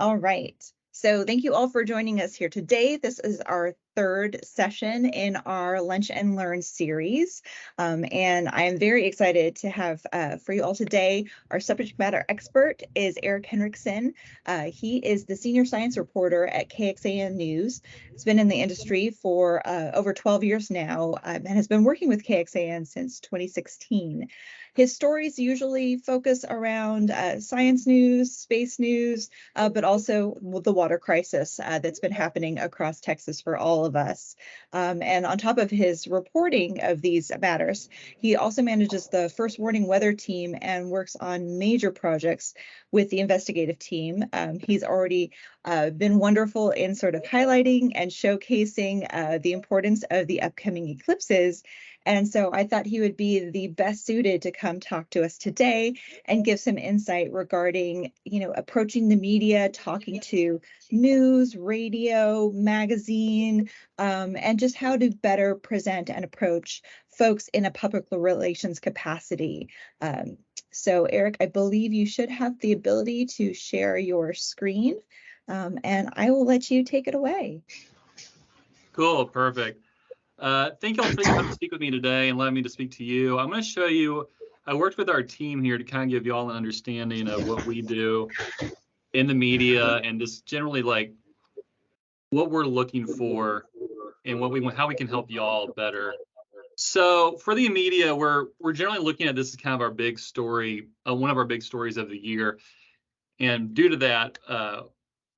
All right. So thank you all for joining us here today. This is our third session in our Lunch and Learn series. And I am very excited to have for you all today, our subject matter expert is Eric Henrikson. He is the Senior Science Reporter at KXAN News. He's been in the industry for over 12 years now and has been working with KXAN since 2016. His stories usually focus around science news, space news, but also the water crisis that's been happening across Texas for all of us. And on top of his reporting of these matters, he also manages the First Warning Weather Team and works on major projects with the investigative team. He's already been wonderful in sort of highlighting and showcasing the importance of the upcoming eclipses. And so I thought he would be the best suited to come talk to us today and give some insight regarding, approaching the media, talking to news, radio, magazine, and just how to better present and approach folks in a public relations capacity. So Eric, I believe you should have the ability to share your screen, and I will let you take it away. Cool, perfect. Thank you all for taking time to speak with me today and letting me to speak to you. I'm going to show you, I worked with our team here to kind of give you all an understanding of what we do in the media and just generally like what we're looking for and how we can help y'all better. So for the media, we're generally looking at this as kind of our big story, one of our big stories of the year. And due to that,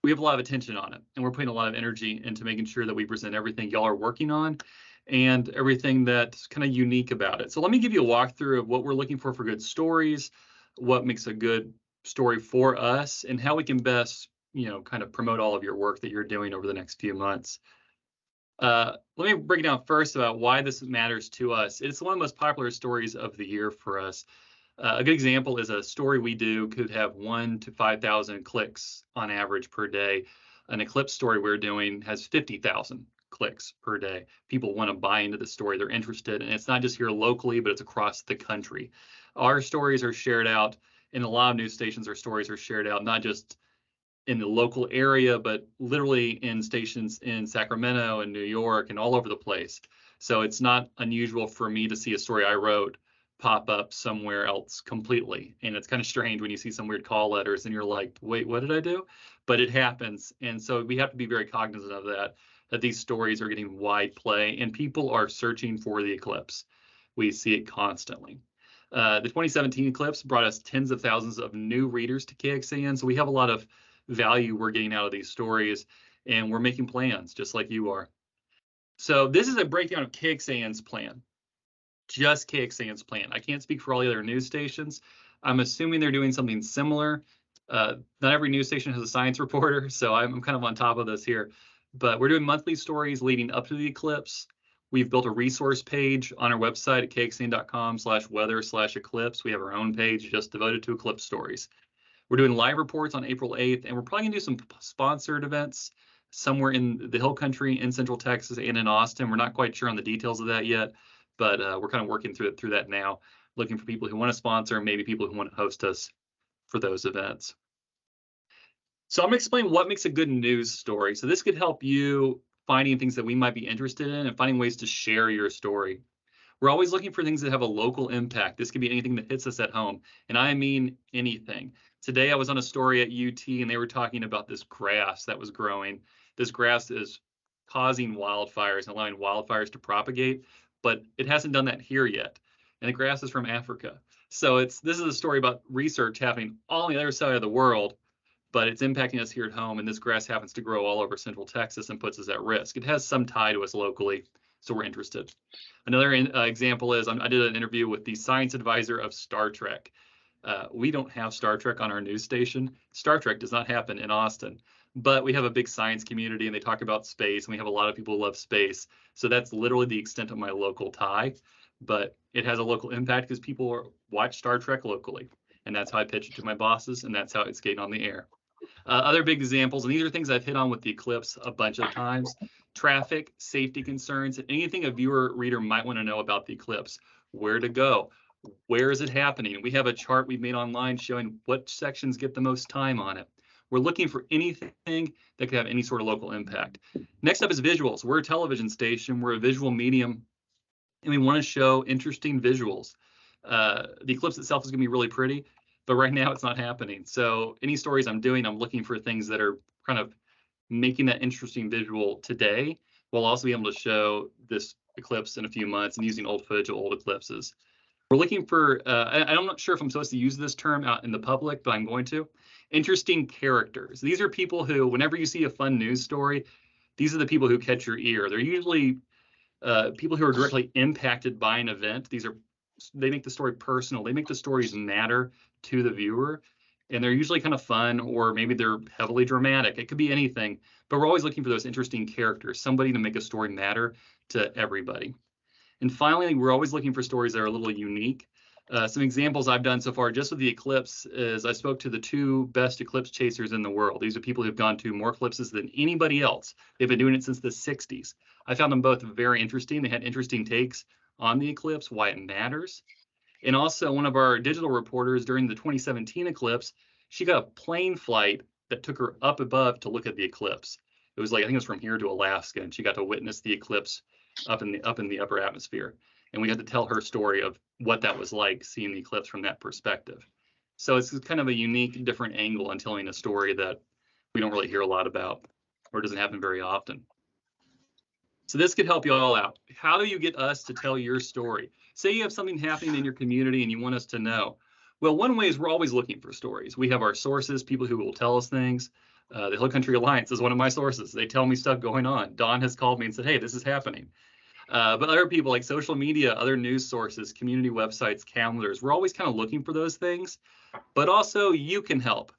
we have a lot of attention on it, and we're putting a lot of energy into making sure that we present everything y'all are working on and everything that's kind of unique about it. So let me give you a walkthrough of what we're looking for good stories, what makes a good story for us, and how we can best, kind of promote all of your work that you're doing over the next few months. Let me break it down first about why this matters to us. It's one of the most popular stories of the year for us. A good example is a story we do could have 1,000 to 5,000 clicks on average per day. An eclipse story we're doing has 50,000 clicks per day. People want to buy into the story. They're interested. And it's not just here locally, but it's across the country. Our stories are shared out in a lot of news stations. Our stories are shared out, not just in the local area, but literally in stations in Sacramento and New York and all over the place. So it's not unusual for me to see a story I wrote pop up somewhere else completely. And it's kind of strange when you see some weird call letters and you're like, wait, what did I do? But it happens. And so we have to be very cognizant of that these stories are getting wide play and people are searching for the eclipse. We see it constantly. The 2017 eclipse brought us tens of thousands of new readers to KXAN. So we have a lot of value we're getting out of these stories, and we're making plans just like you are. So this is a breakdown of KXAN's plan. Just KXAN's plan. I can't speak for all the other news stations. I'm assuming they're doing something similar. Not every news station has a science reporter, so I'm kind of on top of this here. But we're doing monthly stories leading up to the eclipse. We've built a resource page on our website at kxan.com/weather/eclipse. We have our own page just devoted to eclipse stories. We're doing live reports on April 8th, and we're probably gonna do some sponsored events somewhere in the Hill Country, in Central Texas, and in Austin. We're not quite sure on the details of that yet, but we're kind of working through that now, looking for people who want to sponsor, maybe people who want to host us for those events. So I'm going to explain what makes a good news story. So this could help you finding things that we might be interested in and finding ways to share your story. We're always looking for things that have a local impact. This could be anything that hits us at home, and I mean anything. Today I was on a story at UT and they were talking about this grass that was growing. This grass is causing wildfires and allowing wildfires to propagate, but it hasn't done that here yet. And the grass is from Africa. So this is a story about research happening all on the other side of the world, but it's impacting us here at home, and this grass happens to grow all over Central Texas and puts us at risk. It has some tie to us locally, so we're interested. Another example is I did an interview with the science advisor of Star Trek. We don't have Star Trek on our news station. Star Trek does not happen in Austin, but we have a big science community and they talk about space, and we have a lot of people who love space. So that's literally the extent of my local tie, but it has a local impact because people watch Star Trek locally. And that's how I pitch it to my bosses, and that's how it's getting on the air. Other big examples, and these are things I've hit on with the eclipse a bunch of times: traffic, safety concerns, anything a viewer reader might want to know about the eclipse. Where to go? Where is it happening? We have a chart we've made online showing what sections get the most time on it. We're looking for anything that could have any sort of local impact. Next up is visuals. We're a television station. We're a visual medium, and we want to show interesting visuals. The eclipse itself is going to be really pretty, but right now it's not happening. So any stories I'm doing, I'm looking for things that are kind of making that interesting visual today, while also being able to show this eclipse in a few months and using old footage of old eclipses. We're looking for, I'm not sure if I'm supposed to use this term out in the public, but I'm going to, interesting characters. These are people who, whenever you see a fun news story, these are the people who catch your ear. They're usually people who are directly impacted by an event. They make the story personal. They make the stories matter to the viewer, and they're usually kind of fun, or maybe they're heavily dramatic. It could be anything, but we're always looking for those interesting characters, somebody to make a story matter to everybody. And finally, we're always looking for stories that are a little unique. Some examples I've done so far just with the eclipse is I spoke to the 2 best eclipse chasers in the world. These are people who've gone to more eclipses than anybody else. They've been doing it since the 60s. I found them both very interesting. They had interesting takes on the eclipse, why it matters. And also one of our digital reporters during the 2017 eclipse, she got a plane flight that took her up above to look at the eclipse. It was like, I think it was from here to Alaska, and she got to witness the eclipse up in the upper atmosphere. And we had to tell her story of what that was like, seeing the eclipse from that perspective. So it's kind of a unique, different angle on telling a story that we don't really hear a lot about, or doesn't happen very often. So this could help you all out. How do you get us to tell your story? Say you have something happening in your community and you want us to know. Well, one way is we're always looking for stories. We have our sources, people who will tell us things. The Hill Country Alliance is one of my sources. They tell me stuff going on. Don has called me and said, hey, this is happening. But other people like social media, other news sources, community websites, calendars, we're always kind of looking for those things. But also you can help.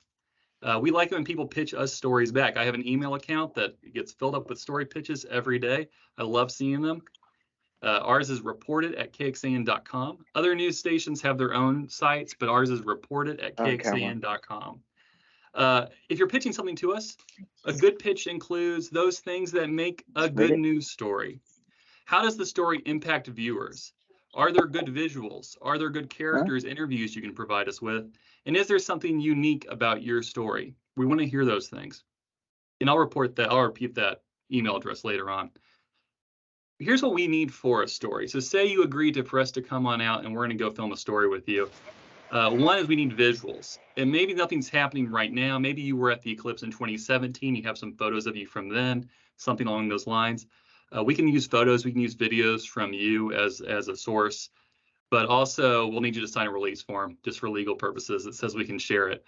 We like it when people pitch us stories back. I have an email account that gets filled up with story pitches every day. I love seeing them. Ours is reported at KXAN.com. Other news stations have their own sites, but ours is reported at KXAN.com. If you're pitching something to us, a good pitch includes those things that make a good news story. How does the story impact viewers? Are there good visuals? Are there good characters, interviews you can provide us with? And is there something unique about your story? We want to hear those things. And I'll repeat that email address later on. Here's what we need for a story. So say you agreed for us to come on out and we're going to go film a story with you. One is we need visuals. And maybe nothing's happening right now. Maybe you were at the eclipse in 2017. You have some photos of you from then, something along those lines. We can use photos, we can use videos from you as a source, but also we'll need you to sign a release form just for legal purposes that says we can share it.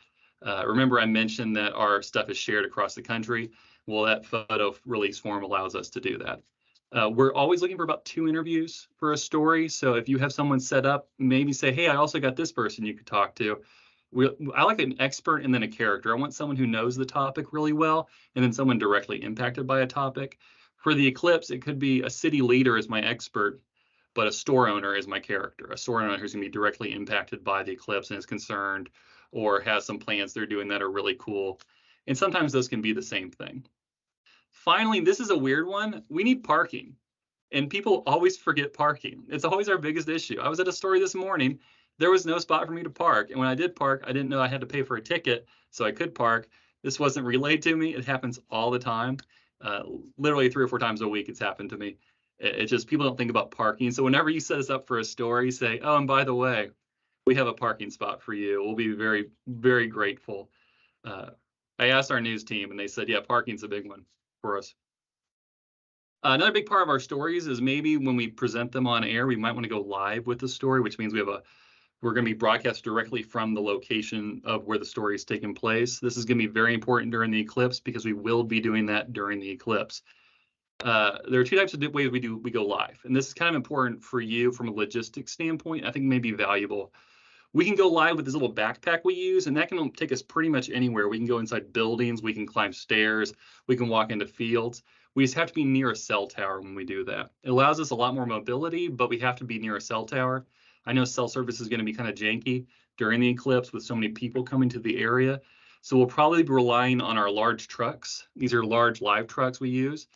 Remember, I mentioned that our stuff is shared across the country. Well, that photo release form allows us to do that. We're always looking for about 2 interviews for a story. So if you have someone set up, maybe say, hey, I also got this person you could talk to. I like an expert and then a character. I want someone who knows the topic really well, and then someone directly impacted by a topic. For the eclipse, it could be a city leader as my expert, but a store owner is my character. A store owner who's going to be directly impacted by the eclipse and is concerned or has some plans they're doing that are really cool. And sometimes those can be the same thing. Finally, this is a weird one. We need parking. And people always forget parking. It's always our biggest issue. I was at a story this morning. There was no spot for me to park. And when I did park, I didn't know I had to pay for a ticket, so I could park. This wasn't relayed to me. It happens all the time. Literally 3 or 4 times a week it's happened to me. It's just people don't think about parking. So whenever you set us up for a story, say, oh, and by the way, we have a parking spot for you. We'll be very, very grateful. I asked our news team and they said, yeah, parking's a big one for us. Another big part of our stories is maybe when we present them on air, we might want to go live with the story, which means we're going to be broadcast directly from the location of where the story is taking place. This is going to be very important during the eclipse because we will be doing that during the eclipse. There are 2 types of ways we go live, and this is kind of important for you from a logistics standpoint. I think may be valuable. We can go live with this little backpack we use, and that can take us pretty much anywhere. We can go inside buildings, we can climb stairs, we can walk into fields. We just have to be near a cell tower when we do that. It allows us a lot more mobility, but we have to be near a cell tower. I know cell service is going to be kind of janky during the eclipse with so many people coming to the area. So we'll probably be relying on our large trucks. These are large live trucks we use.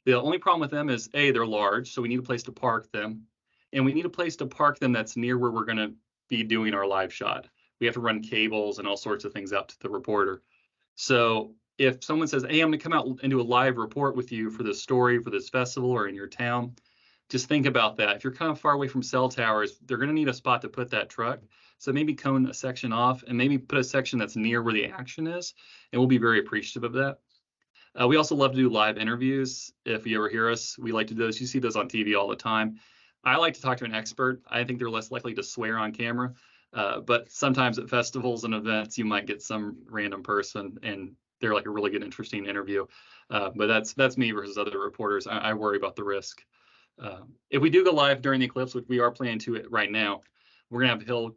The only problem with them is, A, they're large, so we need a place to park them. And we need a place to park them that's near where we're going to be doing our live shot. We have to run cables and all sorts of things out to the reporter. So if someone says, hey, I'm going to come out and do a live report with you for this story, for this festival, or in your town, just think about that. If you're kind of far away from cell towers, they're going to need a spot to put that truck. So maybe cone a section off and maybe put a section that's near where the action is, and we'll be very appreciative of that. We also love to do live interviews. If you ever hear us, we like to do those. You see those on TV all the time. I like to talk to an expert. I think they're less likely to swear on camera. But sometimes at festivals and events, you might get some random person and they're like a really good, interesting interview. But that's me versus other reporters. I worry about the risk. If we do go live during the eclipse, which we are planning to it right now, we're gonna have hill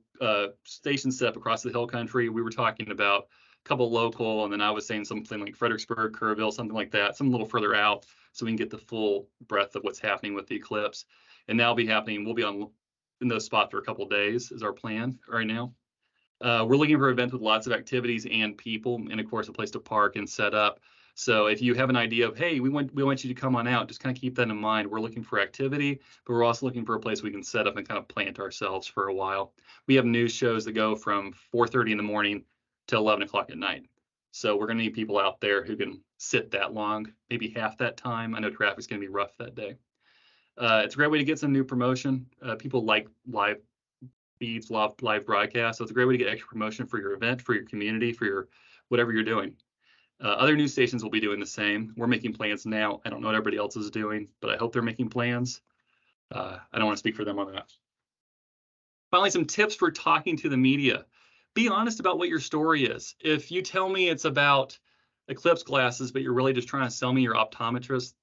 stations set up across the hill country. We were talking about a couple local, and then I was saying something like Fredericksburg, Kerrville, something like that, some a little further out, so we can get the full breadth of what's happening with the eclipse. And that'll be happening. We'll be in those spots for a couple days is our plan right now. We're looking for events with lots of activities and people, and of course a place to park and set up. So if you have an idea of, hey, we want you to come on out, just kind of keep that in mind. We're looking for activity, but we're also looking for a place we can set up and kind of plant ourselves for a while. We have news shows that go from 4:30 in the morning to 11 o'clock at night. So we're going to need people out there who can sit that long, maybe half that time. I know traffic's going to be rough that day. It's a great way to get some new promotion. People like live feeds, live broadcasts. So it's a great way to get extra promotion for your event, for your community, for your whatever you're doing. Other news stations will be doing the same. We're making plans now. I don't know what everybody else is doing, but I hope they're making plans. I don't want to speak for them on that. Finally, some tips for talking to the media. Be honest about what your story is. If you tell me it's about eclipse glasses, but you're really just trying to sell me your optometrist,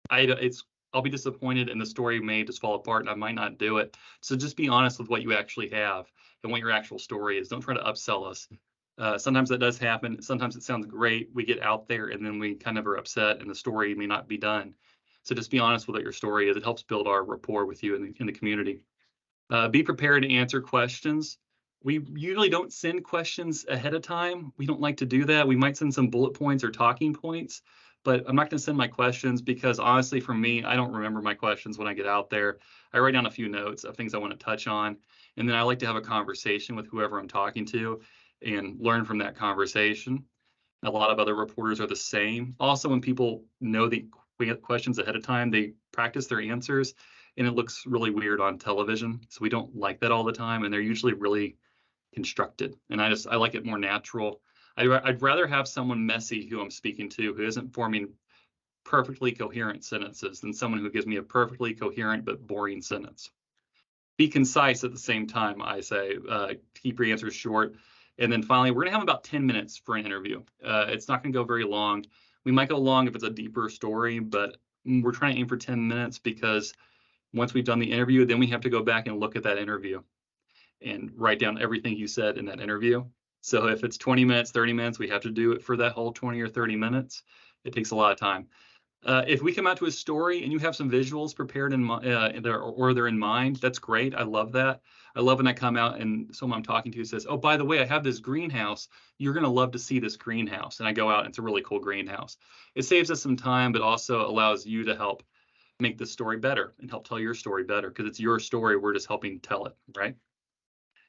I'll be disappointed and the story may just fall apart and I might not do it. So just be honest with what you actually have and what your actual story is. Don't try to upsell us. Sometimes that does happen. Sometimes it sounds great. We get out there and then we kind of are upset and the story may not be done. So just be honest with what your story is. It helps build our rapport with you in the community. Be prepared to answer questions. We usually don't send questions ahead of time. We don't like to do that. We might send some bullet points or talking points, but I'm not going to send my questions because honestly, for me, I don't remember my questions when I get out there. I write down a few notes of things I want to touch on, and then I like to have a conversation with whoever I'm talking to and learn from that conversation. A lot of other reporters are the same. Also, when people know the questions ahead of time, they practice their answers, and it looks really weird on television. So we don't like that all the time, and they're usually really constructed. And I like it more natural. I'd rather have someone messy who I'm speaking to who isn't forming perfectly coherent sentences than someone who gives me a perfectly coherent but boring sentence. Be concise at the same time, I say. Keep your answers short. And then finally, we're going to have about 10 minutes for an interview. It's not going to go very long. We might go long if it's a deeper story, but we're trying to aim for 10 minutes because once we've done the interview, then we have to go back and look at that interview and write down everything you said in that interview. So if it's 20 minutes, 30 minutes, we have to do it for that whole 20 or 30 minutes. It takes a lot of time. If we come out to a story and you have some visuals prepared or they're in mind, that's great. I love that. I love when I come out and someone I'm talking to says, oh, by the way, I have this greenhouse. You're going to love to see this greenhouse. And I go out and it's a really cool greenhouse. It saves us some time, but also allows you to help make the story better and help tell your story better because it's your story. We're just helping tell it, right?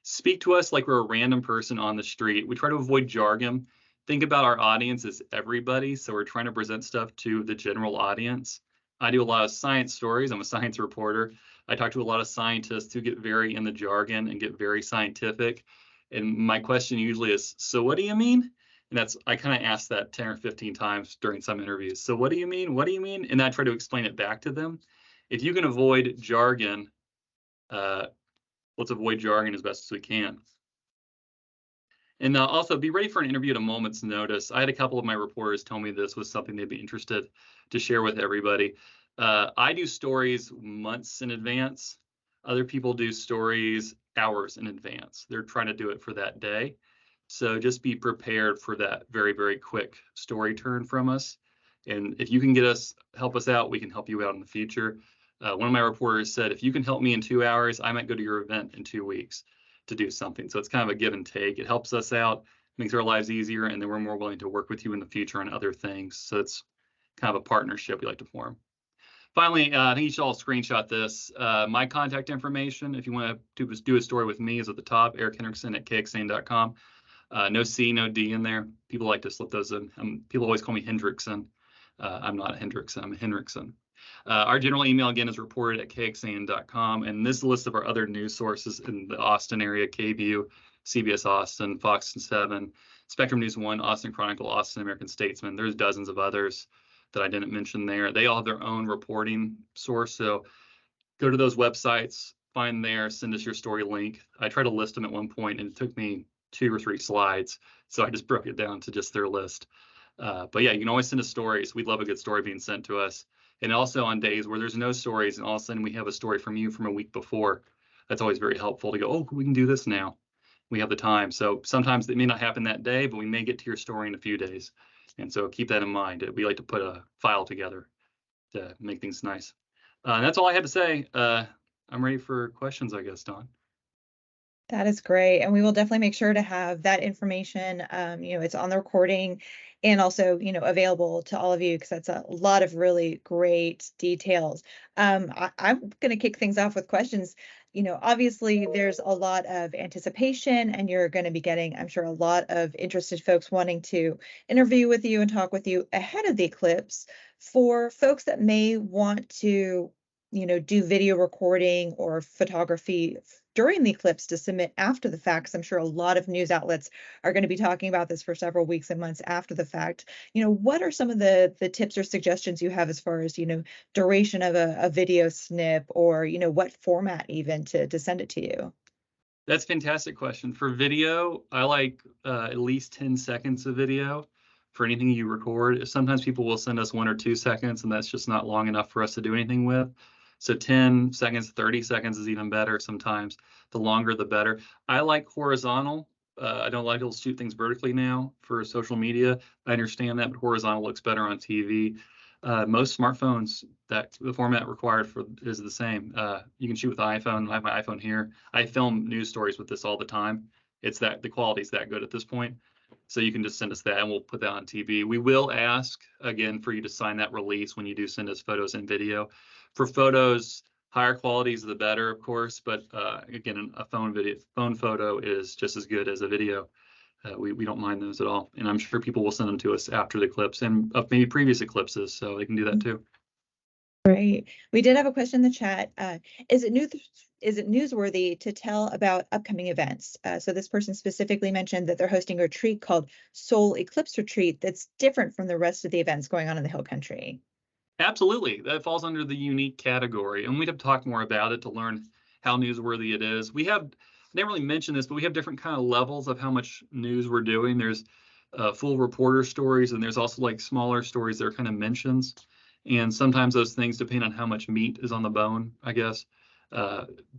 Speak to us like we're a random person on the street. We try to avoid jargon. Think about our audience as everybody. So we're trying to present stuff to the general audience. I do a lot of science stories. I'm a science reporter. I talk to a lot of scientists who get very in the jargon and get very scientific. And my question usually is, so what do you mean? And I kind of ask that 10 or 15 times during some interviews. So what do you mean? What do you mean? And I try to explain it back to them. If you can avoid jargon, let's avoid jargon as best as we can. And also be ready for an interview at a moment's notice. I had a couple of my reporters tell me this was something they'd be interested to share with everybody. I do stories months in advance. Other people do stories hours in advance. They're trying to do it for that day. So just be prepared for that very, very quick story turn from us. And if you can help us out, we can help you out in the future. One of my reporters said, if you can help me in 2 hours, I might go to your event in 2 weeks to do something. So it's kind of a give and take. It helps us out, makes our lives easier, and then we're more willing to work with you in the future on other things. So it's kind of a partnership we like to form. Finally, I think you should all screenshot this. My contact information, if you want to do a story with me, is at the top, Eric Henrikson at KXAN.com. No C, no D in there. People like to slip those in. People always call me Henrikson. I'm not Henrikson, I'm Henrikson. Our general email, again, is reported@kxan.com. And this list of our other news sources in the Austin area: KVU, CBS Austin, Fox 7, Spectrum News 1, Austin Chronicle, Austin American Statesman. There's dozens of others that I didn't mention there. They all have their own reporting source. So go to those websites, find there, send us your story link. I tried to list them at one point, and it took me 2 or 3 slides. So I just broke it down to just their list. But yeah, you can always send us stories. We'd love a good story being sent to us. And also on days where there's no stories and all of a sudden we have a story from you from a week before, that's always very helpful to go, oh, we can do this now. We have the time. So sometimes it may not happen that day, but we may get to your story in a few days. And so keep that in mind. We like to put a file together to make things nice. And that's all I had to say. I'm ready for questions, I guess, Don. That is great. And we will definitely make sure to have that information. It's on the recording and also, available to all of you, because that's a lot of really great details. I'm going to kick things off with questions. Obviously there's a lot of anticipation, and you're going to be getting, I'm sure, a lot of interested folks wanting to interview with you and talk with you ahead of the eclipse. For folks that may want to, do video recording or photography during the eclipse to submit after the fact, 'cause I'm sure a lot of news outlets are going to be talking about this for several weeks and months after the fact. What are some of the tips or suggestions you have as far as, duration of a video snip, or, what format even to send it to you? That's a fantastic question. For video, I like at least 10 seconds of video for anything you record. Sometimes people will send us 1 or 2 seconds, and that's just not long enough for us to do anything with. So 10 seconds, 30 seconds is even better sometimes. The longer, the better. I like horizontal. I don't like to shoot things vertically now for social media. I understand that, but horizontal looks better on TV. Most smartphones, that the format required for is the same. You can shoot with the iPhone. I have my iPhone here. I film news stories with this all the time. It's that the quality's that good at this point. So you can just send us that and we'll put that on TV. We will ask again for you to sign that release when you do send us photos and video. For photos, higher quality is the better, of course, but again, a phone photo is just as good as a video. We don't mind those at all. And I'm sure people will send them to us after the eclipse and maybe previous eclipses, so they can do that too. Great. We did have a question in the chat. Is it newsworthy to tell about upcoming events? So this person specifically mentioned that they're hosting a retreat called Soul Eclipse Retreat that's different from the rest of the events going on in the Hill Country. Absolutely. That falls under the unique category. And we'd have to talk more about it to learn how newsworthy it is. I didn't really mention this, but we have different kind of levels of how much news we're doing. There's full reporter stories, and there's also like smaller stories that are kind of mentions. And sometimes those things, depending on how much meat is on the bone, I guess,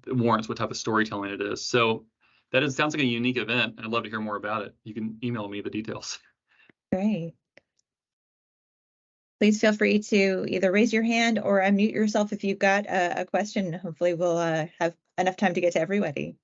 warrants what type of storytelling it is. So sounds like a unique event. I'd love to hear more about it. You can email me the details. Great. Please feel free to either raise your hand or unmute yourself if you've got a question. Hopefully we'll have enough time to get to everybody.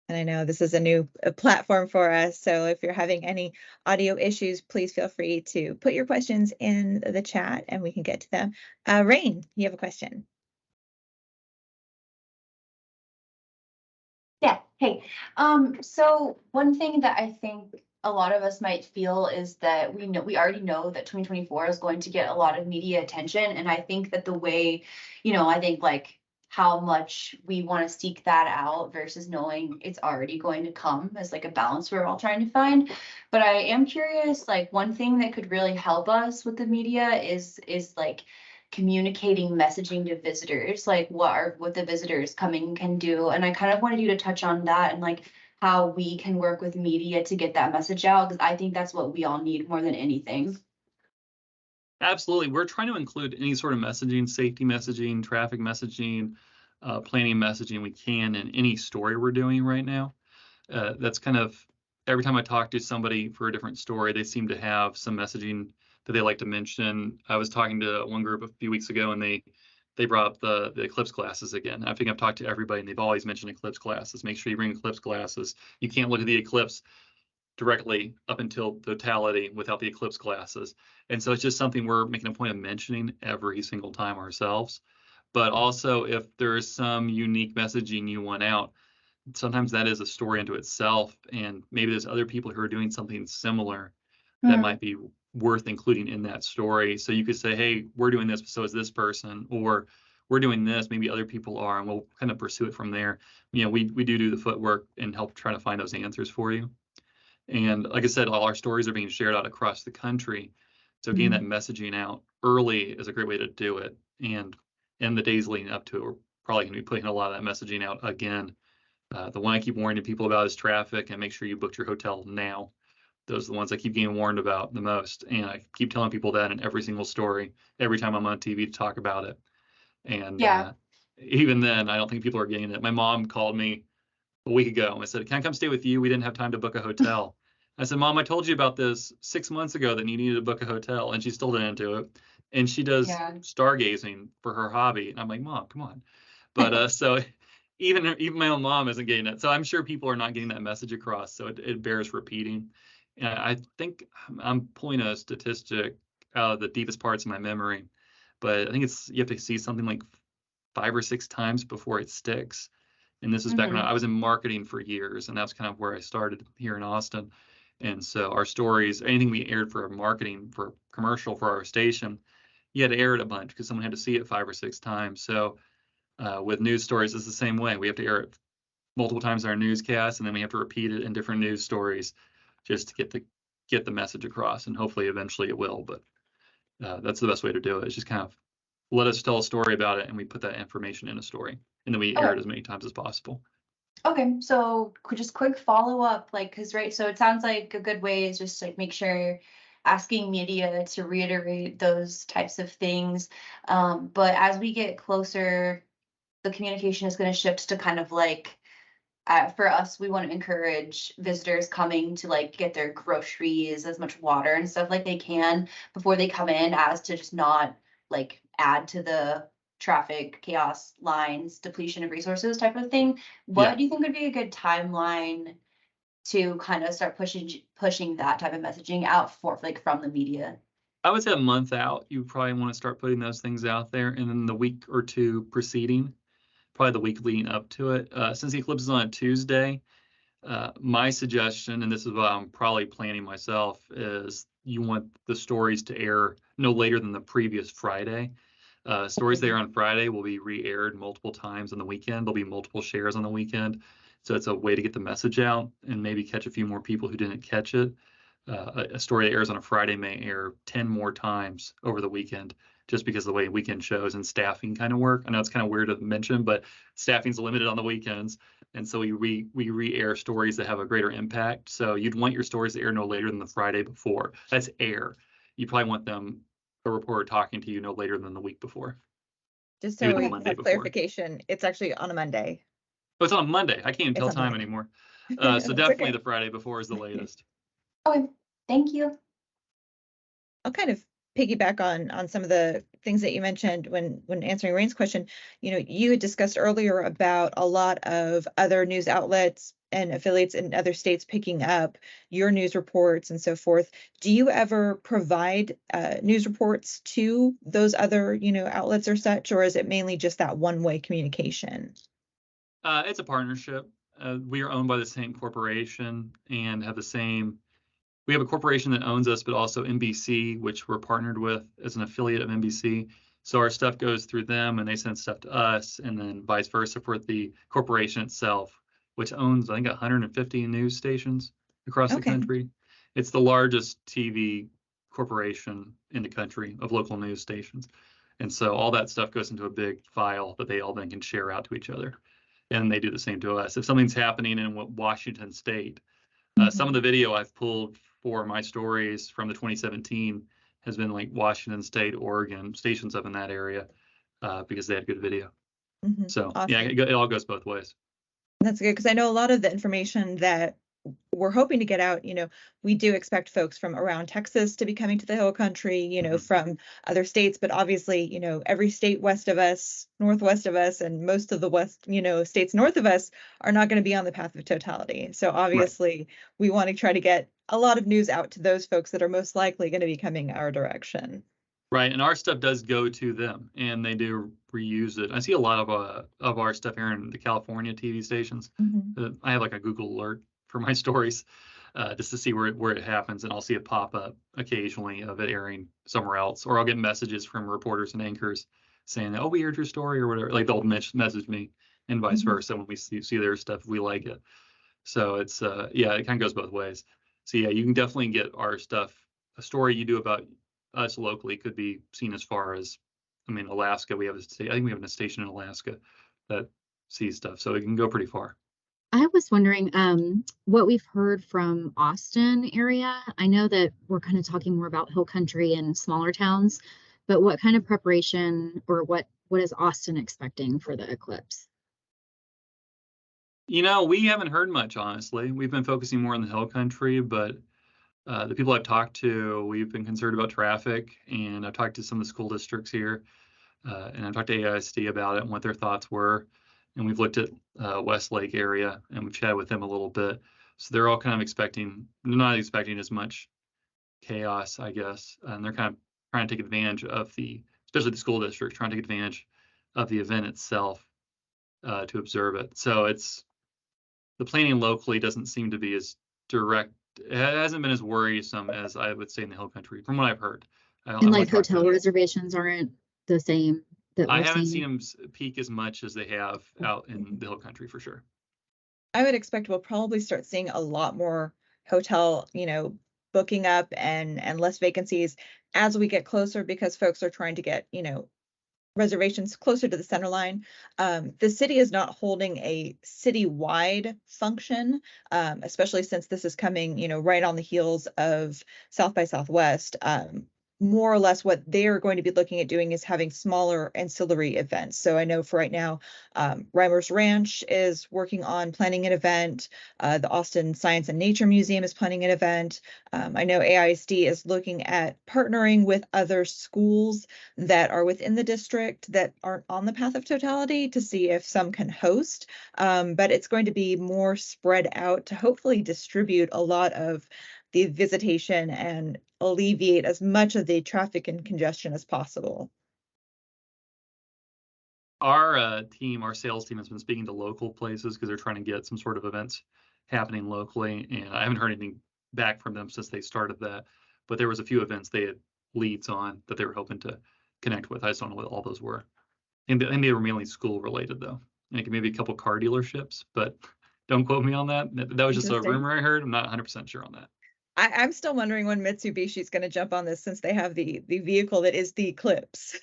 And I know this is a new platform for us, so if you're having any audio issues, please feel free to put your questions in the chat and we can get to them. Rain, you have a question. Yeah, hey. So one thing that I think a lot of us might feel is that we already know that 2024 is going to get a lot of media attention. And I think that the way, I think like how much we want to seek that out versus knowing it's already going to come as like a balance we're all trying to find. But I am curious, like one thing that could really help us with the media is like communicating messaging to visitors, like what the visitors coming can do. And I kind of wanted you to touch on that and like how we can work with media to get that message out, because I think that's what we all need more than anything. Absolutely. We're trying to include any sort of messaging, safety messaging, traffic messaging, planning messaging we can in any story we're doing right now. That's kind of every time I talk to somebody for a different story, they seem to have some messaging that they like to mention. I was talking to one group a few weeks ago, and they brought up the eclipse glasses again. I think I've talked to everybody, and they've always mentioned eclipse glasses. Make sure you bring eclipse glasses. You can't look at the eclipse directly up until totality without the Eclipse glasses. And so it's just something we're making a point of mentioning every single time ourselves. But also, if there is some unique messaging you want out, sometimes that is a story unto itself. And maybe there's other people who are doing something similar that might be worth including in that story. So you could say, hey, we're doing this, so is this person, or we're doing this, maybe other people are, and we'll kind of pursue it from there. You know, we do the footwork and help try to find those answers for you. And like I said, all our stories are being shared out across the country. So getting that messaging out early is a great way to do it. And in the days leading up to it, we're probably going to be putting a lot of that messaging out again. The one I keep warning people about is traffic, and make sure you booked your hotel now. Those are the ones I keep getting warned about the most. And I keep telling people that in every single story, every time I'm on TV to talk about it. And even then, I don't think people are getting it. My mom called me a week ago and I said, can I come stay with you? We didn't have time to book a hotel. I said, Mom, I told you about this 6 months ago that you needed to book a hotel, and she still didn't do it. And she does stargazing for her hobby. And I'm like, Mom, come on. But so even my own mom isn't getting it. So I'm sure people are not getting that message across. So it bears repeating. And I think I'm pulling a statistic out of the deepest parts of my memory, but I think you have to see something like 5 or 6 times before it sticks. And this is back when I was in marketing for years, and that's kind of where I started here in Austin. And so our stories, anything we aired for marketing, for commercial for our station, you had to air it a bunch because someone had to see it 5 or 6 times. So with news stories, it's the same way. We have to air it multiple times in our newscast, and then we have to repeat it in different news stories just to get the message across. And hopefully eventually it will. But that's the best way to do it. It's just kind of let us tell a story about it, and we put that information in a story, and then we air it as many times as possible. Okay, so just quick follow up, like, because so it sounds like a good way is just like make sure you're asking media to reiterate those types of things. But as we get closer, the communication is going to shift to kind of like, for us, we want to encourage visitors coming to like get their groceries, as much water and stuff like they can before they come in, as to just not like add to the traffic, chaos, lines, depletion of resources type of thing. What do you think would be a good timeline to kind of start pushing that type of messaging out for like from the media? I would say a month out, you probably want to start putting those things out there, and then the week or two preceding, probably the week leading up to it. Since the eclipse is on a Tuesday, my suggestion, and this is what I'm probably planning myself, is you want the stories to air no later than the previous Friday. Stories there on Friday will be re-aired multiple times on the weekend. There'll be multiple shares on the weekend. So it's a way to get the message out and maybe catch a few more people who didn't catch it. A story that airs on a Friday may air 10 more times over the weekend, just because of the way weekend shows and staffing kind of work. I know it's kind of weird to mention, but staffing's limited on the weekends. And so we re-air stories that have a greater impact. So you'd want your stories to air no later than the Friday before. That's air. You probably want a reporter talking to you no later than the week before. Just so we have clarification, it's actually on a Monday. Oh, it's on a Monday. I can't even tell time anymore. So definitely the Friday before is the latest. Okay, thank you. I'll kind of piggyback on some of the things that you mentioned when answering Rain's question. You know, you had discussed earlier about a lot of other news outlets and affiliates in other states picking up your news reports and so forth. Do you ever provide news reports to those other, outlets or such, or is it mainly just that one-way communication? It's a partnership. We are owned by the same corporation and have the same. We have a corporation that owns us, but also NBC, which we're partnered with as an affiliate of NBC. So our stuff goes through them and they send stuff to us, and then vice versa for the corporation itself, which owns, I think, 150 news stations across the country. It's the largest TV corporation in the country of local news stations. And so all that stuff goes into a big file that they all then can share out to each other. And they do the same to us. If something's happening in Washington State, some of the video I've pulled for my stories from the 2017 has been like Washington State, Oregon, stations up in that area, because they had good video. So awesome. Yeah, it all goes both ways. That's good, because I know a lot of the information that we're hoping to get out, we do expect folks from around Texas to be coming to the Hill Country, from other states, but obviously, every state west of us, northwest of us, and most of the west, states north of us are not going to be on the path of totality. So obviously, we want to try to get a lot of news out to those folks that are most likely going to be coming our direction. Right, and our stuff does go to them, and they do reuse it. I see a lot of our stuff here in the California TV stations. I have like a Google alert for my stories, just to see where it happens, and I'll see it pop up occasionally of it airing somewhere else, or I'll get messages from reporters and anchors saying, "Oh, we heard your story," or whatever. Like they'll message me, and vice versa when we see their stuff, we like it. So it's yeah, it kind of goes both ways. So yeah, you can definitely get our stuff. A story you do about us locally could be seen as far as, I mean, Alaska. I think we have a station in Alaska that sees stuff, so it can go pretty far. I was wondering what we've heard from Austin area. I know that we're kind of talking more about Hill Country and smaller towns, but what kind of preparation, or what is Austin expecting for the eclipse? We haven't heard much, honestly. We've been focusing more on the Hill Country, but the people I've talked to, we've been concerned about traffic, and I've talked to some of the school districts here, and I've talked to AISD about it and what their thoughts were. And we've looked at Westlake area, and we've chatted with them a little bit. So they're all kind of they're not expecting as much chaos, I guess. And they're kind of trying to take advantage of especially the school district, trying to take advantage of the event itself to observe it. So the planning locally doesn't seem to be as direct. It hasn't been as worrisome as I would say in the Hill Country, from what I've heard. And like hotel reservations aren't the same. I haven't seen them peak as much as they have out in the Hill Country, for sure. I would expect we'll probably start seeing a lot more hotel, booking up and less vacancies as we get closer, because folks are trying to get, reservations closer to the center line. The city is not holding a citywide function, especially since this is coming, right on the heels of South by Southwest. More or less what they're going to be looking at doing is having smaller ancillary events. So I know for right now, Reimer's Ranch is working on planning an event. The Austin Science and Nature Museum is planning an event. I know AISD is looking at partnering with other schools that are within the district that aren't on the path of totality to see if some can host. But it's going to be more spread out to hopefully distribute a lot of the visitation and alleviate as much of the traffic and congestion as possible. Our sales team has been speaking to local places because they're trying to get some sort of events happening locally, and I haven't heard anything back from them since they started that. But there was a few events they had leads on that they were hoping to connect with. I just don't know what all those were, and they were mainly school related though. Like maybe a couple car dealerships, but don't quote me on that. That was just a rumor I heard. I'm not 100% sure on that. I'm still wondering when Mitsubishi is going to jump on this, since they have the vehicle that is the Eclipse.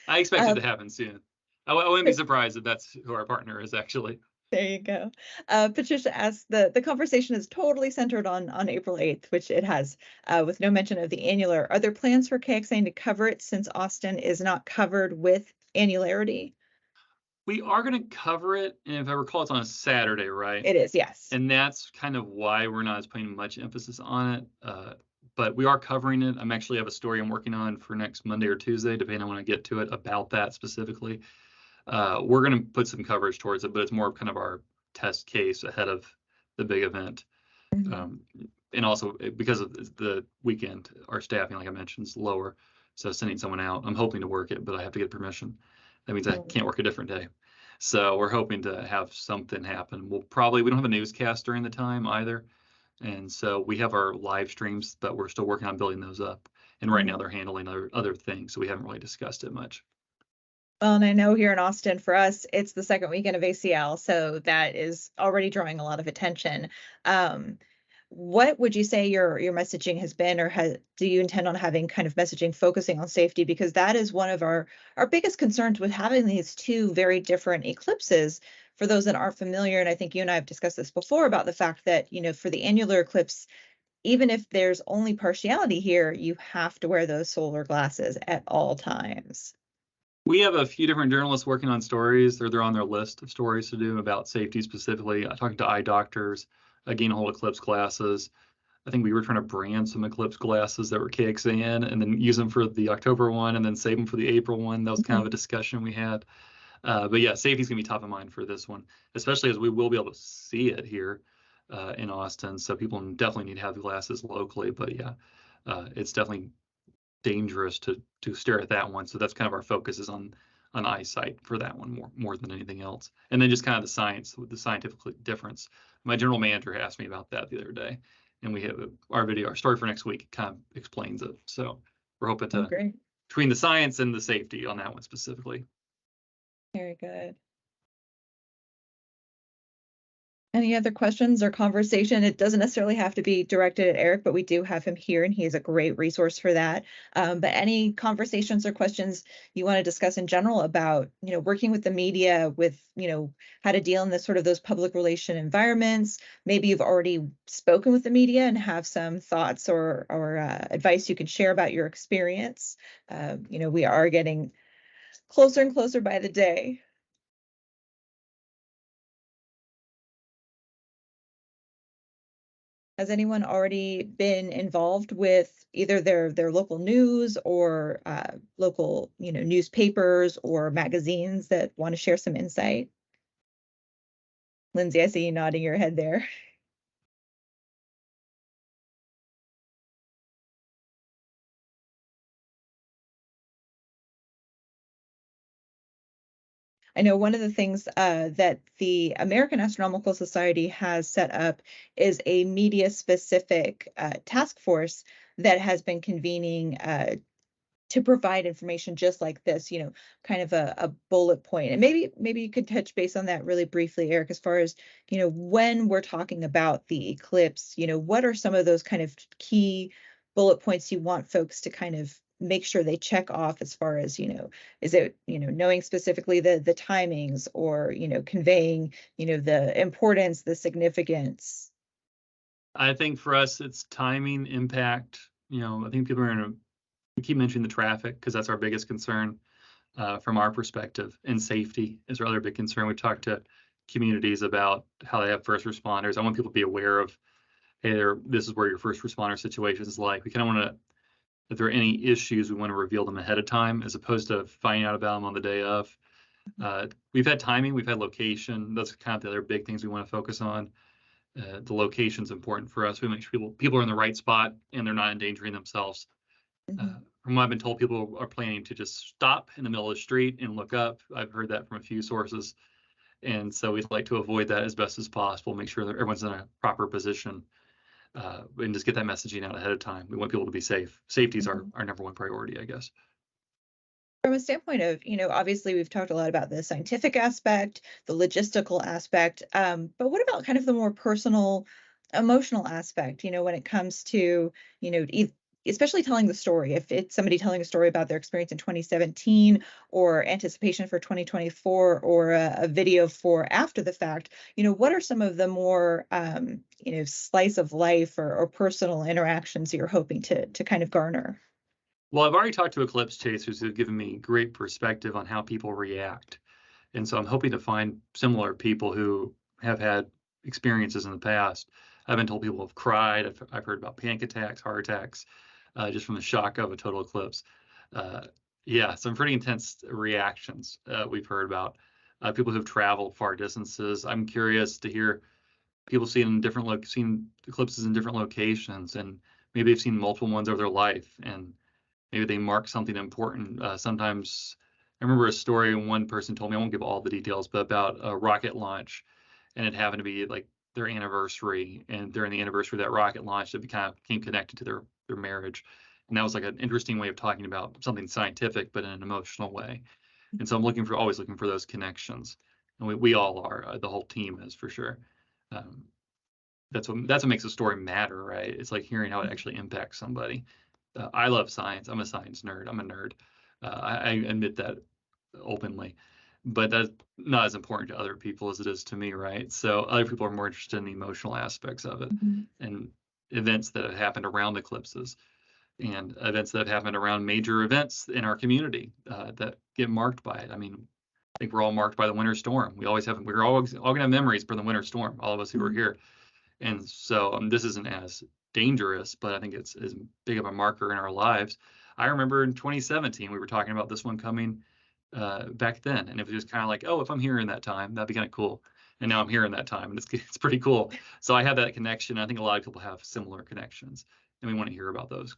I expect it to happen soon. I wouldn't be surprised if that's who our partner is, actually. There you go. Patricia asks, the conversation is totally centered on April 8th, which it has, with no mention of the annular. Are there plans for KXAN to cover it, since Austin is not covered with annularity? We are going to cover it, and if I recall, it's on a Saturday, right? It is, yes. And that's kind of why we're not as putting much emphasis on it. But we are covering it. I'm actually have a story I'm working on for next Monday or Tuesday, depending on when I get to it, about that specifically. We're going to put some coverage towards it, but it's more of kind of our test case ahead of the big event. And also because of the weekend, our staffing, like I mentioned, is lower. So sending someone out, I'm hoping to work it, but I have to get permission. That means I can't work a different day. So we're hoping to have something happen. We don't have a newscast during the time either. And so we have our live streams, but we're still working on building those up. And right now they're handling other things, so we haven't really discussed it much. Well, and I know here in Austin, for us, it's the second weekend of ACL, so that is already drawing a lot of attention. What would you say your messaging has been, or do you intend on having kind of messaging focusing on safety? Because that is one of our biggest concerns with having these two very different eclipses. For those that aren't familiar, and I think you and I have discussed this before, about the fact that, for the annular eclipse, even if there's only partiality here, you have to wear those solar glasses at all times. We have a few different journalists working on stories. They're on their list of stories to do about safety specifically. Talking to eye doctors, gain hold eclipse glasses. I think we were trying to brand some eclipse glasses that were KXAN and then use them for the October one and then save them for the April one. That was kind of a discussion we had. But yeah, safety is going to be top of mind for this one, especially as we will be able to see it here in Austin. So people definitely need to have the glasses locally. But yeah, it's definitely dangerous to stare at that one. So that's kind of our focus is on eyesight for that one more than anything else. And then just kind of the science, the scientific difference. My general manager asked me about that the other day, and we have our story for next week kind of explains it. So we're hoping to between the science and the safety on that one specifically. Very good. Any other questions or conversation? It doesn't necessarily have to be directed at Eric, but we do have him here and he is a great resource for that. But any conversations or questions you want to discuss in general about, working with the media, with, how to deal in this sort of those public relation environments. Maybe you've already spoken with the media and have some thoughts or advice you can share about your experience. We are getting closer and closer by the day. Has anyone already been involved with either their local news or local, newspapers or magazines that want to share some insight? Lindsay, I see you nodding your head there. I know one of the things that the American Astronomical Society has set up is a media-specific task force that has been convening to provide information just like this, kind of a bullet point. And maybe you could touch base on that really briefly, Eric, as far as, when we're talking about the eclipse, what are some of those kind of key bullet points you want folks to kind of make sure they check off as far as, is it, knowing specifically the timings or, conveying, the importance, the significance? I think for us, it's timing, impact. I think people are going to keep mentioning the traffic because that's our biggest concern from our perspective, and safety is our other big concern. We've talked to communities about how they have first responders. I want people to be aware of, hey, this is where your first responder situation is like. We kind of want to, if there are any issues, we want to reveal them ahead of time as opposed to finding out about them on the day of. We've had timing, we've had location. That's kind of the other big things we want to focus on. The location's important for us. We make sure people are in the right spot and they're not endangering themselves. From what I've been told, people are planning to just stop in the middle of the street and look up. I've heard that from a few sources. And so we'd like to avoid that as best as possible, make sure that everyone's in a proper position and just get that messaging out ahead of time. We want people to be safe. Safety is our number one priority, I guess. From a standpoint of, obviously we've talked a lot about the scientific aspect, the logistical aspect, but what about kind of the more personal, emotional aspect, when it comes to, especially telling the story, if it's somebody telling a story about their experience in 2017 or anticipation for 2024 or a video for after the fact, what are some of the more, slice of life or personal interactions you're hoping to kind of garner? Well, I've already talked to eclipse chasers who've given me great perspective on how people react. And so I'm hoping to find similar people who have had experiences in the past. I've been told people have cried. I've heard about panic attacks, heart attacks, just from the shock of a total eclipse. Yeah, some pretty intense reactions we've heard about. People who've traveled far distances. I'm curious to hear people seen eclipses in different locations, and maybe they've seen multiple ones over their life, and maybe they mark something important. Sometimes I remember a story one person told me, I won't give all the details, but about a rocket launch, and it happened to be like their anniversary, and during the anniversary of that rocket launch, it became connected to their marriage. And that was like an interesting way of talking about something scientific, but in an emotional way. And so I'm always looking for those connections. And we all are, the whole team is for sure. That's what makes a story matter, right? It's like hearing how it actually impacts somebody. I love science. I'm a science nerd. I'm a nerd. I admit that openly, but that's not as important to other people as it is to me, right? So other people are more interested in the emotional aspects of it and events that have happened around eclipses and events that have happened around major events in our community that get marked by it. I mean, I think we're all marked by the winter storm. We're always all gonna have memories for the winter storm, all of us who are here. And so this isn't as dangerous, but I think it's as big of a marker in our lives. I remember in 2017, we were talking about this one coming back then, and it was just kind of like, oh, if I'm here in that time, that'd be kind of cool. And now I'm here in that time, and it's pretty cool. So I have that connection. I think a lot of people have similar connections, and we want to hear about those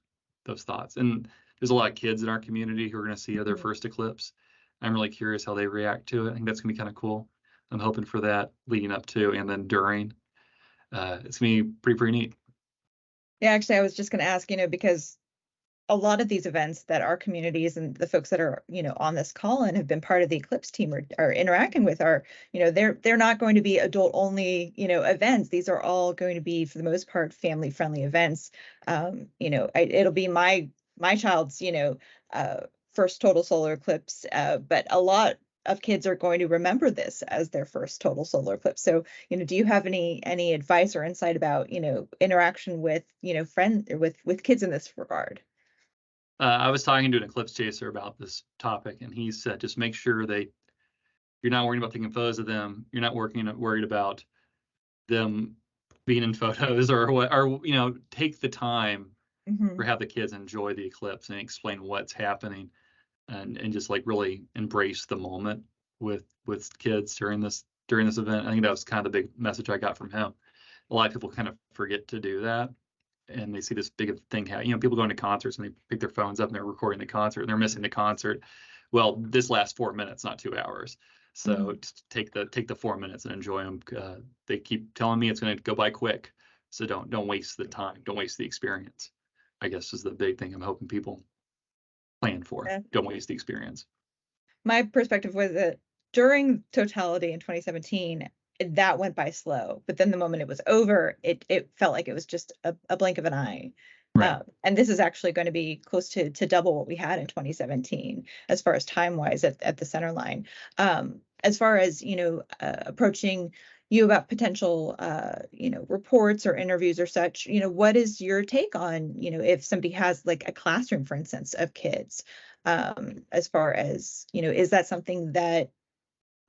thoughts. And there's a lot of kids in our community who are going to see their first eclipse. I'm really curious how they react to it. I think that's gonna be kind of cool. I'm hoping for that leading up to and then during. It's gonna be pretty neat. Yeah, actually, I was just going to ask, because a lot of these events that our communities and the folks that are, on this call and have been part of the Eclipse team are interacting with are, they're not going to be adult only, events. These are all going to be, for the most part, family friendly events. It'll be my child's, first total solar eclipse, but a lot of kids are going to remember this as their first total solar eclipse. So, do you have any advice or insight about, interaction with, friends with kids in this regard? I was talking to an eclipse chaser about this topic, and he said just make sure you're not worried about taking photos of them. You're not worried about them being in photos or take the time for have the kids enjoy the eclipse and explain what's happening and just like really embrace the moment with kids during this event. I think that was kind of the big message I got from him. A lot of people kind of forget to do that, and they see this big thing. People going to concerts and they pick their phones up and they're recording the concert and they're missing the concert. Well, this lasts 4 minutes, not 2 hours. So take the 4 minutes and enjoy them. They keep telling me it's going to go by quick, so don't waste the time. Don't waste the experience. I guess is the big thing I'm hoping people plan for. Yeah. Don't waste the experience. My perspective was that during totality in 2017, that went by slow, but then the moment it was over, it felt like it was just a blink of an eye. Right. And this is actually going to be close to double what we had in 2017 as far as time wise at the center line. As far as approaching you about potential reports or interviews or such, what is your take on if somebody has like a classroom, for instance, of kids, as far as is that something that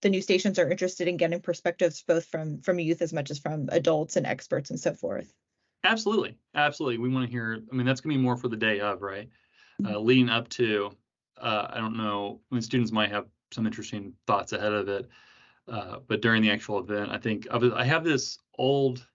the news stations are interested in getting perspectives both from youth as much as from adults and experts and so forth? Absolutely. We want to hear. I mean, that's gonna be more for the day of, right? Leading up to, I don't know, when students might have some interesting thoughts ahead of it, but during the actual event, I think I have this old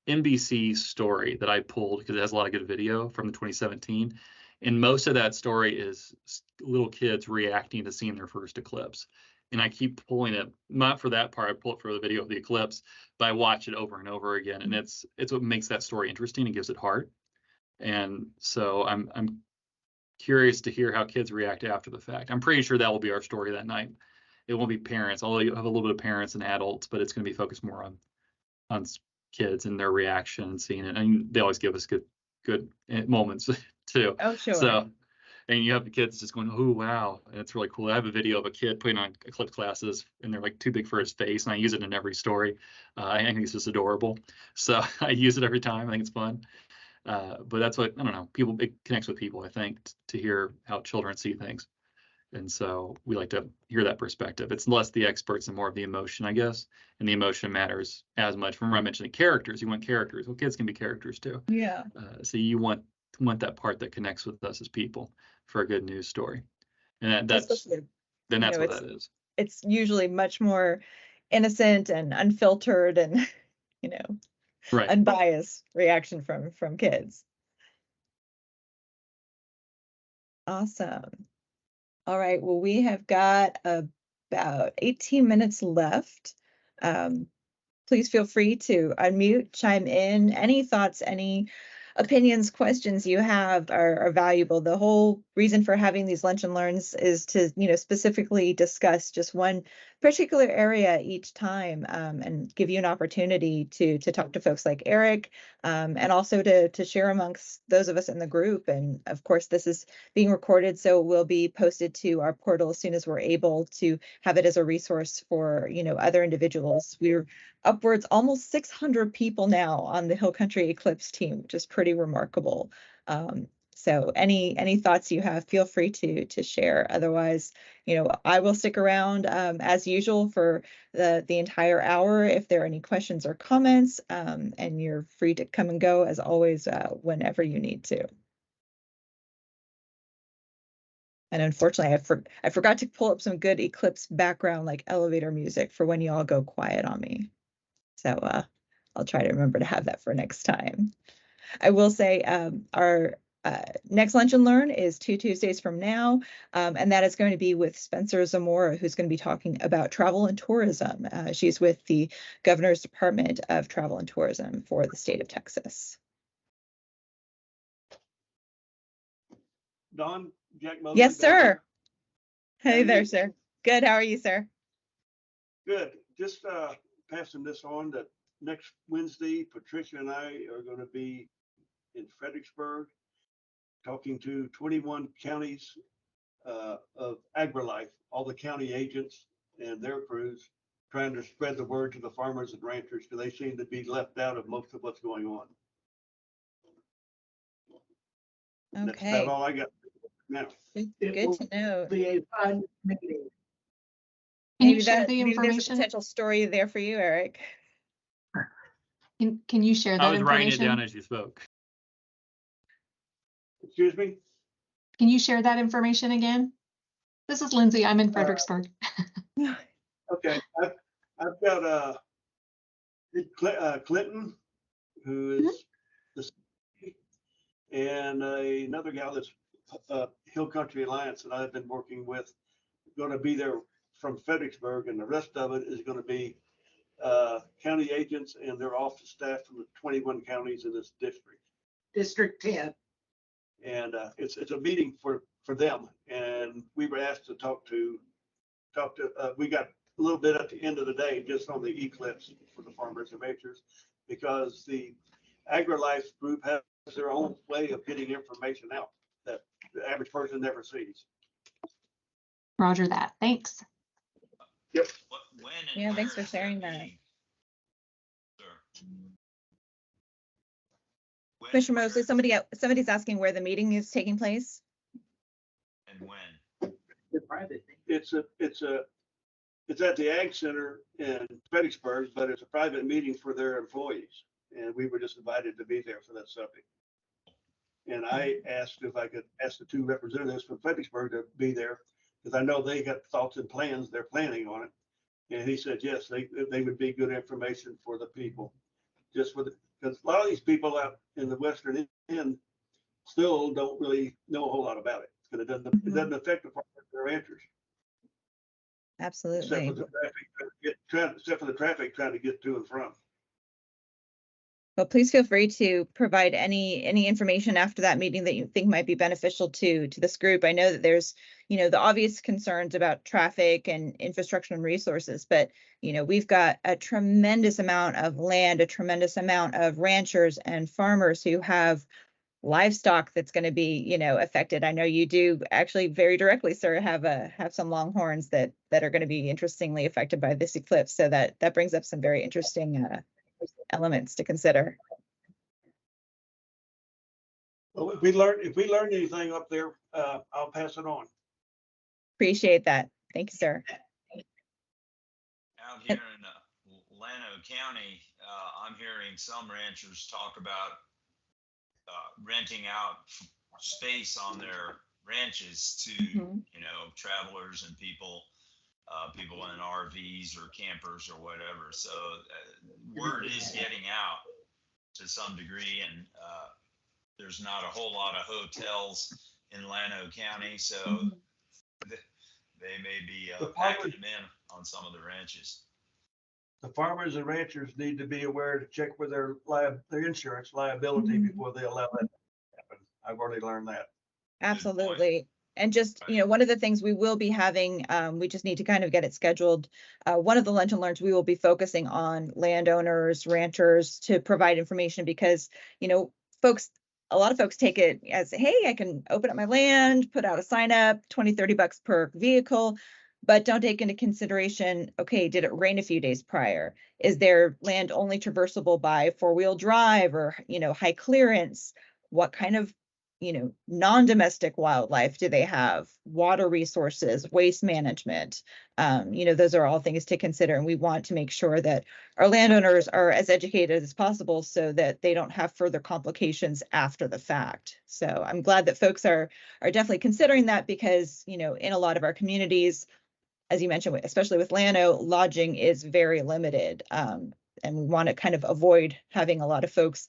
NBC story that I pulled because it has a lot of good video from the 2017, and most of that story is little kids reacting to seeing their first eclipse. And I keep pulling it, not for that part, I pull it for the video of the eclipse, but I watch it over and over again. And it's what makes that story interesting and gives it heart. And so I'm curious to hear how kids react after the fact. I'm pretty sure that will be our story that night. It won't be parents, although you have a little bit of parents and adults, but it's going to be focused more on kids and their reaction and seeing it. And they always give us good moments too. Oh, sure. So, and you have the kids just going, oh, wow. And it's really cool. I have a video of a kid putting on eclipse glasses and they're like too big for his face. And I use it in every story. I think it's just adorable. So I use it every time. I think it's fun. But that's what, I don't know, it connects with people, I think, to hear how children see things. And so we like to hear that perspective. It's less the experts and more of the emotion, I guess. And the emotion matters as much. Remember I mentioned the characters. You want characters. Well, kids can be characters too. Yeah. So you want that part that connects with us as people for a good news story. And that's what that is. It's usually much more innocent and unfiltered and right. unbiased reaction from kids. Awesome. All right, well, we have got about 18 minutes left. Please feel free to unmute, chime in. Any thoughts, any opinions, questions you have are valuable. The whole reason for having these lunch and learns is to, specifically discuss just one particular area each time, and give you an opportunity to talk to folks like Eric, and also to share amongst those of us in the group. And of course, this is being recorded, so it will be posted to our portal as soon as we're able to have it as a resource for, other individuals. We're upwards almost 600 people now on the Hill Country Eclipse team, which is pretty remarkable. So any thoughts you have, feel free to share. Otherwise, I will stick around as usual for the entire hour if there are any questions or comments, and you're free to come and go as always whenever you need to. And unfortunately, I forgot to pull up some good Eclipse background, like elevator music, for when you all go quiet on me. So I'll try to remember to have that for next time. I will say our next Lunch and Learn is 2 Tuesdays from now, and that is going to be with Spencer Zamora, who's going to be talking about travel and tourism. She's with the Governor's Department of Travel and Tourism for the state of Texas. Don, Jack Mosley. Yes, sir. How Hey are there, you? sir. Good. How are you, sir? Good. Just passing this on that next Wednesday, Patricia and I are going to be in Fredericksburg talking to 21 counties of AgriLife, all the county agents and their crews, trying to spread the word to the farmers and ranchers because they seem to be left out of most of what's going on. And that's Okay. about all I got now. Good to know. Be a fun meeting. Can Maybe you share that the maybe there's a information? potential story there for you, Eric. Can you share I that was writing it information? down as you spoke. Excuse me? Can you share that information again? This is Lindsay. I'm in Fredericksburg. Okay, I've got Clinton, who is the and another gal that's Hill Country Alliance that I've been working with, going to be there from Fredericksburg, and the rest of it is going to be county agents and their office staff from the 21 counties in this district. District 10. And it's a meeting for them, and we were asked to talk to we got a little bit at the end of the day just on the Eclipse for the farmers and ranchers, because the AgriLife group has their own way of getting information out that the average person never sees. Roger that. Thanks. Yep. When and Yeah, thanks where for is that sharing that. meeting? Sir. When and Commissioner Mosley, where somebody's asking where the meeting is taking place. and when? The private thing. It's at the Ag Center in Fredericksburg, but it's a private meeting for their employees, and we were just invited to be there for that subject. And I asked if I could ask the two representatives from Fredericksburg to be there, because I know they got thoughts and plans, they're planning on it. And he said, yes, they would be good information for the people, just for because a lot of these people out in the Western end still don't really know a whole lot about it. Because it doesn't affect the farmers and ranchers, except Absolutely. for the traffic trying to get to and from. Well, please feel free to provide any information after that meeting that you think might be beneficial to this group. I know that there's, the obvious concerns about traffic and infrastructure and resources, but we've got a tremendous amount of land, a tremendous amount of ranchers and farmers who have livestock that's going to be, affected. I know you do actually very directly, sir, have some longhorns that are going to be interestingly affected by this eclipse. So that brings up some very interesting elements to consider. Well, if we learn anything up there, I'll pass it on. Appreciate that. Thank you, sir. Out here in Llano County, I'm hearing some ranchers talk about renting out space on their ranches to, Mhm. travelers and people in RVs or campers or whatever. So word is getting out to some degree, and there's not a whole lot of hotels in Llano County, so they may be packing them in on some of the ranches. The farmers and ranchers need to be aware to check with their insurance liability before they allow that to happen. I've already learned that. Absolutely. And just, one of the things we will be having, we just need to kind of get it scheduled. One of the Lunch and Learns, we will be focusing on landowners, ranchers to provide information because, a lot of folks take it as, hey, I can open up my land, put out a sign up, $20-30 per vehicle, but don't take into consideration, okay, did it rain a few days prior? Is their land only traversable by 4-wheel drive or, high clearance? What kind of non-domestic wildlife do they have? Water resources, waste management. Those are all things to consider. And we want to make sure that our landowners are as educated as possible so that they don't have further complications after the fact. So I'm glad that folks are definitely considering that because, in a lot of our communities, as you mentioned, especially with Llano, lodging is very limited. And we want to kind of avoid having a lot of folks,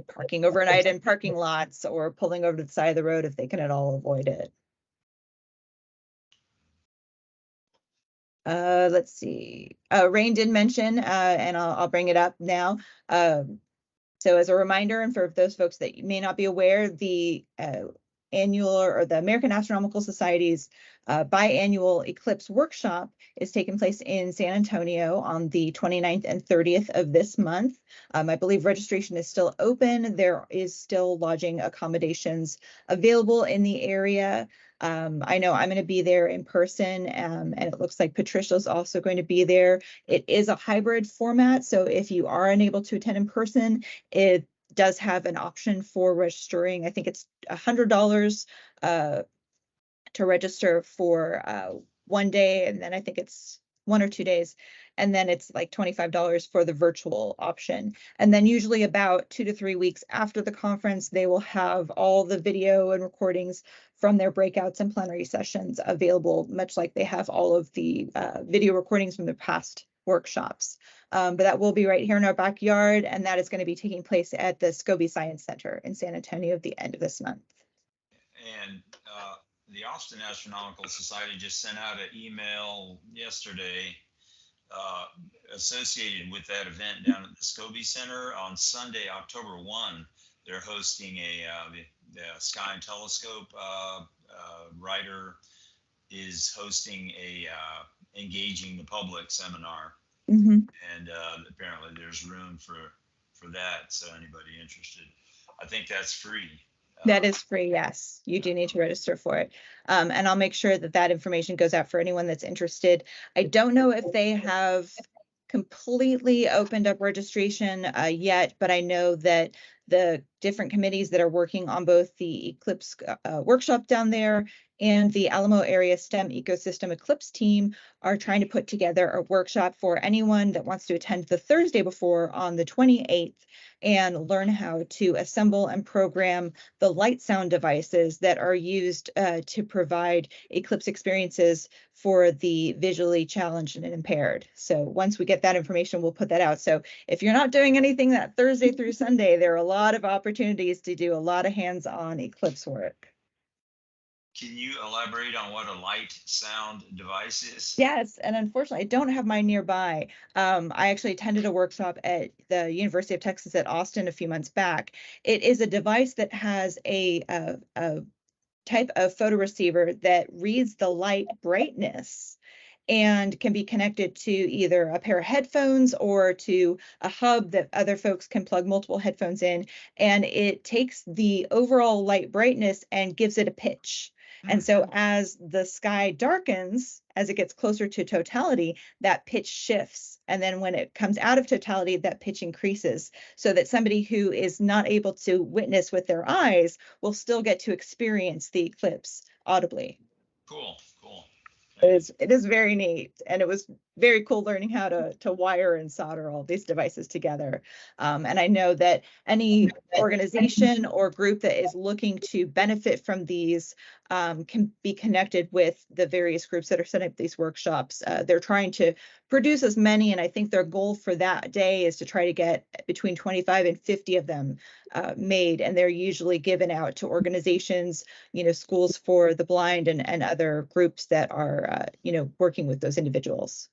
parking overnight in parking lots or pulling over to the side of the road if they can at all avoid it. Let's see. Rain did mention, and I'll bring it up now. So as a reminder, and for those folks that may not be aware, the annual or the American Astronomical Society's biannual eclipse workshop is taking place in San Antonio on the 29th and 30th of this month. I believe registration is still open. There is still lodging accommodations available in the area. I know I'm going to be there in person, and it looks like Patricia's also going to be there. It is a hybrid format, so if you are unable to attend in person, it does have an option for registering. I think it's $100 to register for 1 day, and then I think it's 1 or 2 days, and then it's like $25 for the virtual option. And then usually about 2 to 3 weeks after the conference, they will have all the video and recordings from their breakouts and plenary sessions available, much like they have all of the video recordings from the past workshops. But that will be right here in our backyard, and that is going to be taking place at the Scobie Science Center in San Antonio at the end of this month. And the Austin Astronomical Society just sent out an email yesterday associated with that event down at the Scobie Center on Sunday, October 1. They're hosting the Sky and Telescope writer is hosting a engaging the public seminar. Mm-hmm. And apparently there's room for that. So anybody interested, I think that's free. That is free, yes. You do need to register for it. And I'll make sure that that information goes out for anyone that's interested. I don't know if they have completely opened up registration yet, but I know that the different committees that are working on both the Eclipse workshop down there and the Alamo Area STEM Ecosystem Eclipse Team are trying to put together a workshop for anyone that wants to attend the Thursday before on the 28th and learn how to assemble and program the light sound devices that are used to provide eclipse experiences for the visually challenged and impaired. So once we get that information, we'll put that out. So if you're not doing anything that Thursday through Sunday, there are a lot of opportunities to do a lot of hands-on eclipse work. Can you elaborate on what a light sound device is? Yes, and unfortunately, I don't have mine nearby. I actually attended a workshop at the University of Texas at Austin a few months back. It is a device that has a type of photo receiver that reads the light brightness and can be connected to either a pair of headphones or to a hub that other folks can plug multiple headphones in. And it takes the overall light brightness and gives it a pitch. And so as the sky darkens, as it gets closer to totality, that pitch shifts. And then when it comes out of totality, that pitch increases so that somebody who is not able to witness with their eyes will still get to experience the eclipse audibly. Cool. It is very neat, and it was very cool learning how to wire and solder all these devices together. And I know that any organization or group that is looking to benefit from these can be connected with the various groups that are setting up these workshops. They're trying to produce as many, and I think their goal for that day is to try to get between 25 and 50 of them made, and they're usually given out to organizations, schools for the blind and other groups that are, working with those individuals.